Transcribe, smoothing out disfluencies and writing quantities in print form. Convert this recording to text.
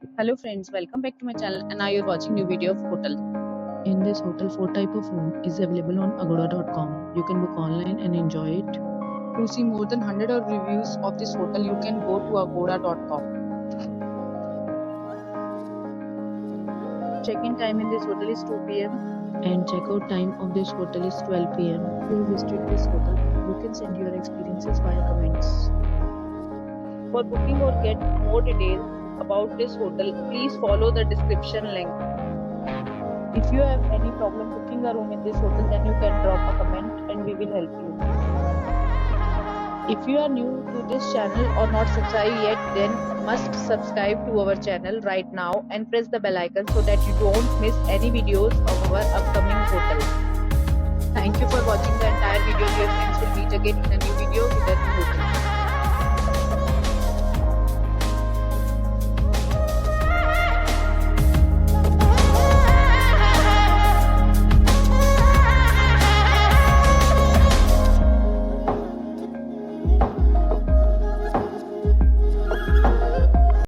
Hello friends, welcome back to my channel and now you're watching new video of hotel. In this hotel, 4 type of room is available on agoda.com. You can book online and enjoy it. To see more than 100 of reviews of this hotel, you can go to agoda.com. Check-in time in this hotel is 2 p.m. And checkout time of this hotel is 12 p.m. If you visited this hotel, you can send your experiences via comments. For booking or get more details about this hotel, please follow the description link. If you have any problem booking a room in this hotel, then you can drop a comment and we will help you. If you are new to this channel or not subscribed yet, then must subscribe to our channel right now and press the bell icon so that you don't miss any videos of our upcoming hotel. Thank you for watching the entire video. Dear friends, will meet again in a new video with a new hotel.